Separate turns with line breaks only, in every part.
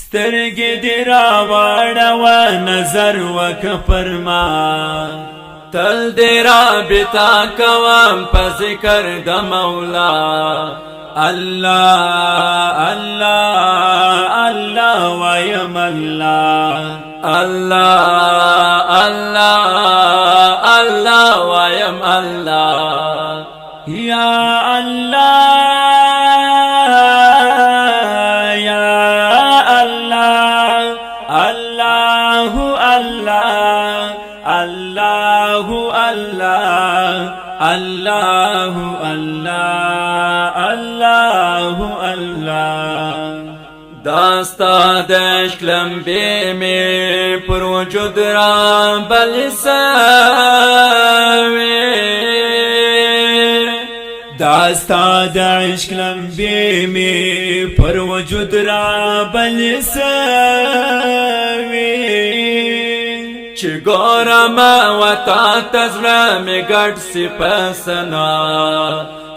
سترګې دې راواړوه نظر وکړه پر ما تل دې رابطه کوم په ذکر د مولا الله الله الله وایم الله الله الله الله وایم الله یا الله یا الله الله الله الله الله الله الله الله داستا د عشق لمبې مې پر وجود را بل سوې داستا د عشق لمبې مې پر وجود را بل سوې چې ګورم وتا تزړه مې ګډ سی پسنا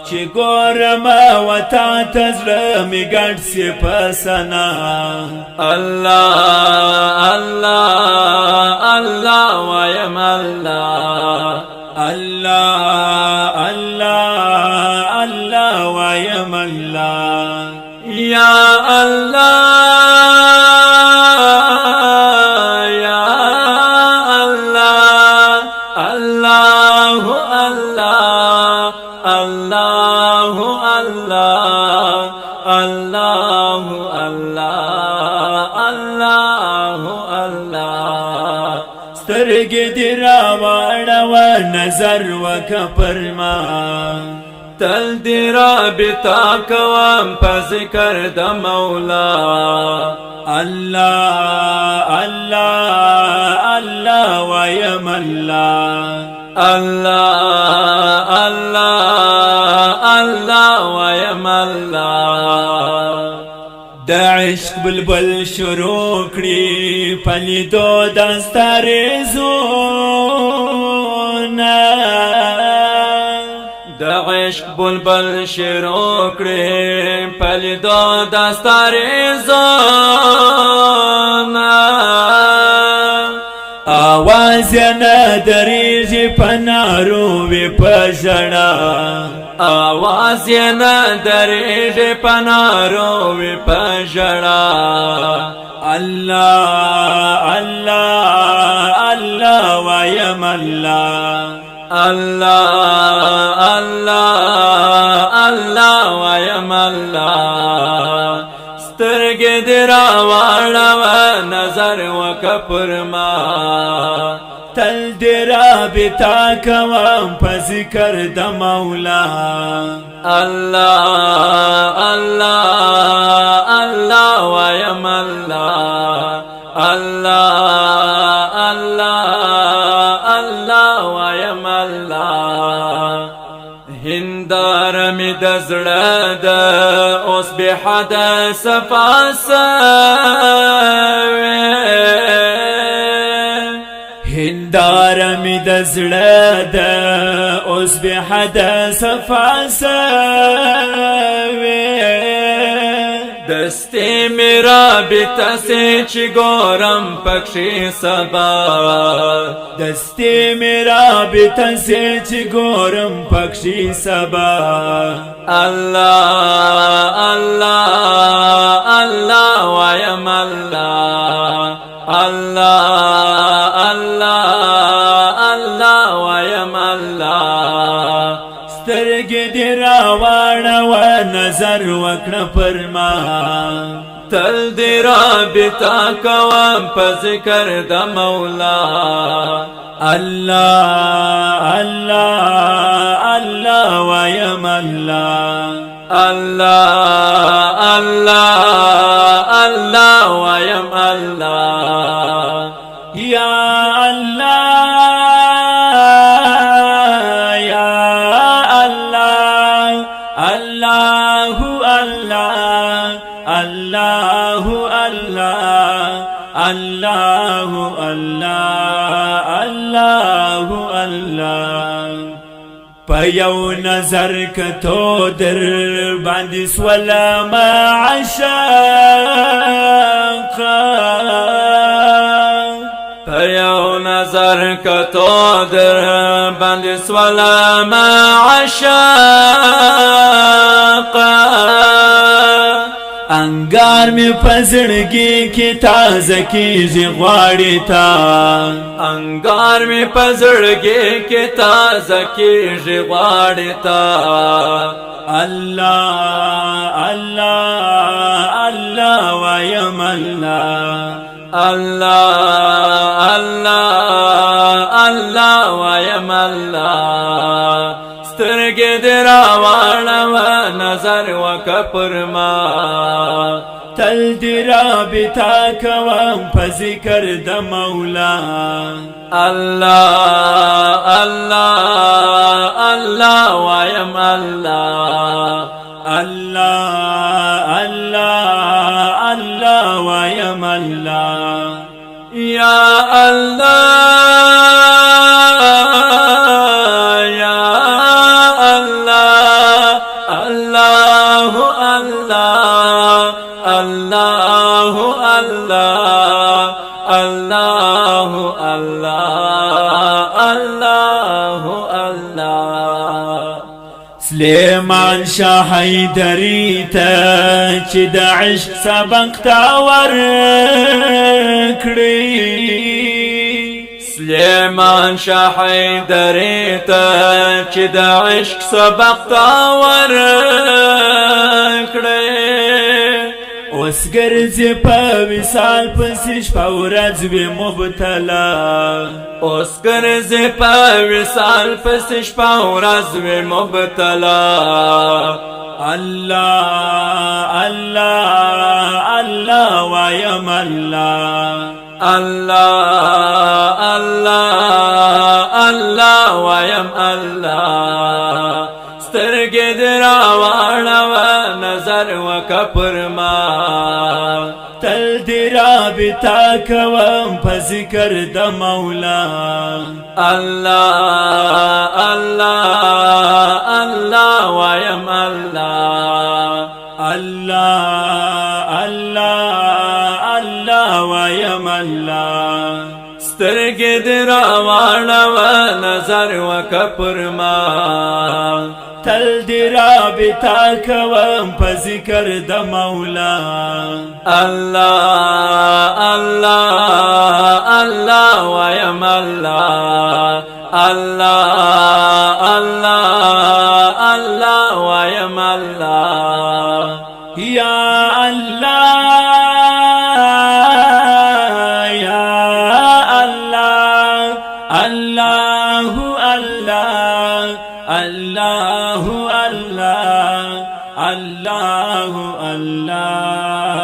چې ګورم وتا تزړه مې ګډ سی پسنا الله الله الله وایم الله الله الله الله وایم الله یا الله الله الله الله الله سترګې دې راواړوه نظر وکړه پر ما تل دې رابطه کوم په ذکر د مولا الله الله الله وایم الله الله الله الله وایم الله د عشق بلبل شروع کړي پلیدو دستارزونه د عشق بلبل شروع کړي پلیدو دستارزونه آواز نه درېږي په نارو وي په ژړا آواز نه درېږي په نارو وي په ژړا الله الله الله وایم الله الله الله الله وایم الله سترګې دې راواړوه نظر وکړه پر ما تل دې رابطه کوم په ذکر د مولا الله الله الله وایم الله الله الله الله وایم الله هنداره مې د زړه ده اوس بې حده صفا سوې هنداره مې د زړه ده اوس بې حده صفا سوې دستې مې رابطه سې چې ګورم پکښې سبا دستې مې رابطه سې چې ګورم پکښې سبا الله الله الله وایم الله الله الله الله وایم الله سترګې دې راواړوه نظر وکړه پر ما تل دې رابطه کوم په ذکر د مولا الله الله الله وایم الله الله الله الله وایم الله یا الله الله الله الله الله الله الله په یو نظر کتو در باندې سولا ما عشق برکتو در بند سولم عشاقا انگار می پزړګي کې تازه کیږي غواړي تا انگار می پزړګي کې تازه کیږي غواړي تا الله الله الله وایم الله الله الله الله وایم الله سترګې دې راواړوه نظر وکړه پر ما تل دې رابطه کوم په ذکر د مولا الله الله الله وایم الله الله الله الله وایم الله یا الله یا الله الله الله الله الله الله الله الله سلیمان شاه حیدری ته چې د عشق سبق تا ورکړي سلیمان شاه حیدری ته چې د عشق سبق تا ورکړي اوس ګرځي په وصال پسې شپه ورځ وي مبتلا اوس ګرځي په وصال پسې شپه ورځ وي مبتلا الله الله الله وایم الله الله الله الله وایم الله سترګې دې راواړوه نظر وکړه پر ما تل دې رابطه کوم په ذکر د مولا الله الله الله وایم الله الله الله الله وایم الله سترګې دې راواړوه نظر وکړه پر ما تل دې رابطه کوم په ذکر د مولا الله الله الله وایم الله الله الله الله وایم الله یا الله یا الله الله الله الله الله الله الله